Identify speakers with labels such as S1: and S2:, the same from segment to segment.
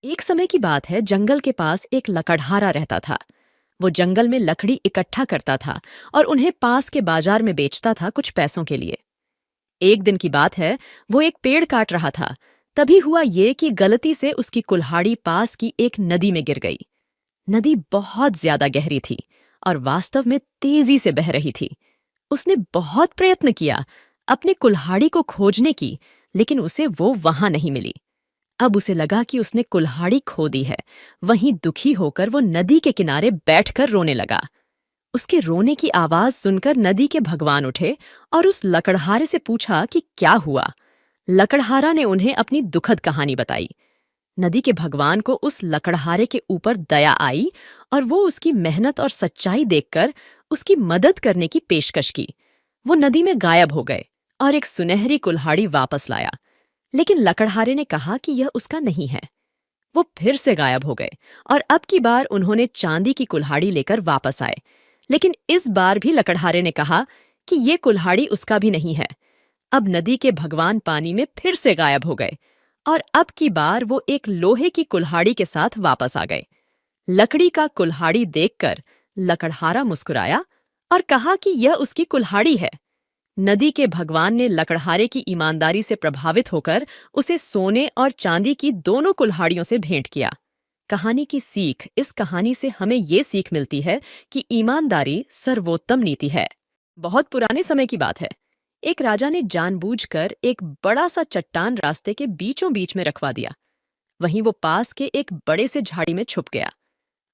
S1: एक समय की बात है, जंगल के पास एक लकड़हारा रहता था। वो जंगल में लकड़ी इकट्ठा करता था और उन्हें पास के बाजार में बेचता था कुछ पैसों के लिए। एक दिन की बात है, वो एक पेड़ काट रहा था। तभी हुआ ये कि गलती से उसकी कुल्हाड़ी पास की एक नदी में गिर गई। नदी बहुत ज्यादा गहरी थी और वास्तव में तेजी से बह रही थी। उसने बहुत प्रयत्न किया अपने कुल्हाड़ी को खोजने की, लेकिन उसे वो वहां नहीं मिली। अब उसे लगा कि उसने कुल्हाड़ी खो दी है। वहीं दुखी होकर वो नदी के किनारे बैठकर रोने लगा। उसके रोने की आवाज सुनकर नदी के भगवान उठे और उस लकड़हारे से पूछा कि क्या हुआ। लकड़हारा ने उन्हें अपनी दुखद कहानी बताई। नदी के भगवान को उस लकड़हारे के ऊपर दया आई और वो उसकी मेहनत और सच्चाई देखकर उसकी मदद करने की पेशकश की। वो नदी में गायब हो गए और एक सुनहरी कुल्हाड़ी वापस लाया। लेकिन लकड़हारे ने कहा कि यह उसका नहीं है। वो फिर से गायब हो गए और अब की बार उन्होंने चांदी की कुल्हाड़ी लेकर वापस आए। लेकिन इस बार भी लकड़हारे ने कहा कि ये कुल्हाड़ी उसका भी नहीं है। अब नदी के भगवान पानी में फिर से गायब हो गए और अब की बार वो एक लोहे की कुल्हाड़ी के साथ वापस आ गए। लकड़ी का कुल्हाड़ी देखकर लकड़हारा मुस्कुराया और कहा कि यह उसकी कुल्हाड़ी है। नदी के भगवान ने लकड़हारे की ईमानदारी से प्रभावित होकर उसे सोने और चांदी की दोनों कुल्हाड़ियों से भेंट किया। कहानी की सीख, इस कहानी से हमें ये सीख मिलती है कि ईमानदारी सर्वोत्तम नीति है। बहुत पुराने समय की बात है। एक राजा ने जानबूझकर एक बड़ा सा चट्टान रास्ते के बीचों बीच में रखवा दिया। वहीं वो पास के एक बड़े से झाड़ी में छुप गया।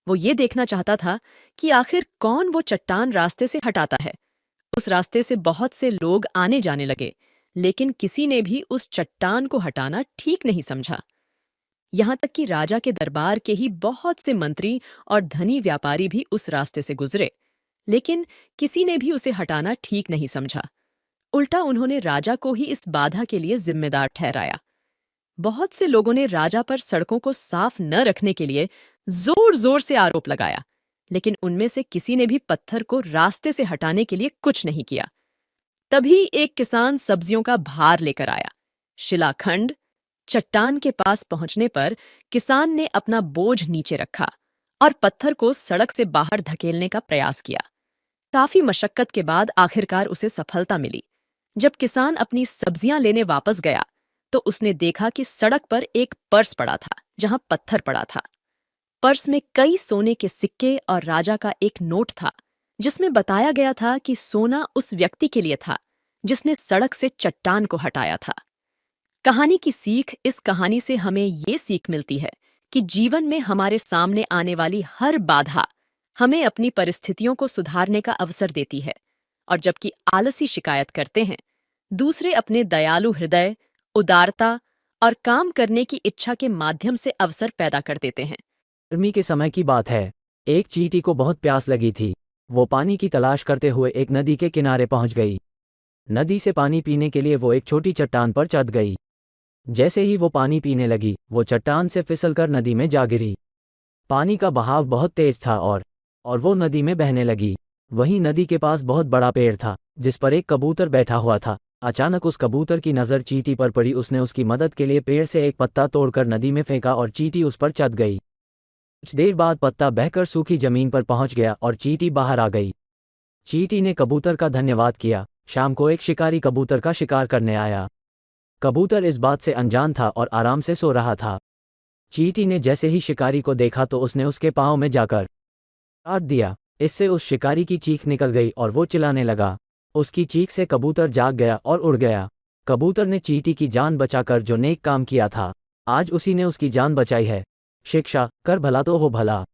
S1: वो ये देखना चाहता था कि आखिर कौन वो चट्टान रास्ते से हटाता है। उस रास्ते से बहुत से लोग आने जाने लगे, लेकिन किसी ने भी उस चट्टान को हटाना ठीक नहीं समझा। यहाँ तक कि राजा के दरबार के ही बहुत से मंत्री और धनी व्यापारी भी उस रास्ते से गुजरे, लेकिन किसी ने भी उसे हटाना ठीक नहीं समझा। उल्टा उन्होंने राजा को ही इस बाधा के लिए जिम्मेदार ठहराया। बहुत से लोगों ने राजा पर सड़कों को साफ न रखने के लिए जोर जोर से आरोप लगाया, लेकिन उनमें से किसी ने भी पत्थर को रास्ते से हटाने के लिए कुछ नहीं किया। तभी एक किसान सब्जियों का भार लेकर आया। शिलाखंड चट्टान के पास पहुंचने पर किसान ने अपना बोझ नीचे रखा और पत्थर को सड़क से बाहर धकेलने का प्रयास किया। काफी मशक्कत के बाद आखिरकार उसे सफलता मिली। जब किसान अपनी सब्जियां लेने वापस गया तो उसने देखा कि सड़क पर एक पर्स पड़ा था जहां पत्थर पड़ा था। पर्स में कई सोने के सिक्के और राजा का एक नोट था, जिसमें बताया गया था कि सोना उस व्यक्ति के लिए था जिसने सड़क से चट्टान को हटाया था। कहानी की सीख, इस कहानी से हमें ये सीख मिलती है कि जीवन में हमारे सामने आने वाली हर बाधा हमें अपनी परिस्थितियों को सुधारने का अवसर देती है, और जबकि आलसी शिकायत करते हैं, दूसरे अपने दयालु हृदय, उदारता और काम करने की इच्छा के माध्यम से अवसर पैदा कर देते हैं।
S2: गर्मी के समय की बात है। एक चींटी को बहुत प्यास लगी थी। वो पानी की तलाश करते हुए एक नदी के किनारे पहुंच गई। नदी से पानी पीने के लिए वो एक छोटी चट्टान पर चढ़ गई। जैसे ही वो पानी पीने लगी, वो चट्टान से फिसलकर नदी में जा गिरी। पानी का बहाव बहुत तेज था और वो नदी में बहने लगी। वहीं नदी के पास बहुत बड़ा पेड़ था जिस पर एक कबूतर बैठा हुआ था। अचानक उस कबूतर की नज़र चींटी पर पड़ी। उसने उसकी मदद के लिए पेड़ से एक पत्ता तोड़कर नदी में फेंका और चींटी उस पर चढ़ गई। कुछ देर बाद पत्ता बहकर सूखी जमीन पर पहुंच गया और चींटी बाहर आ गई। चींटी ने कबूतर का धन्यवाद किया। शाम को एक शिकारी कबूतर का शिकार करने आया। कबूतर इस बात से अनजान था और आराम से सो रहा था। चींटी ने जैसे ही शिकारी को देखा तो उसने उसके पाँव में जाकर काट दिया। इससे उस शिकारी की चीख निकल गई और वो चिल्लाने लगा। उसकी चीख से कबूतर जाग गया और उड़ गया। कबूतर ने चींटी की जान बचाकर जो नेक काम किया था, आज उसी ने उसकी जान बचाई है। शिक्षा, कर भला तो हो भला।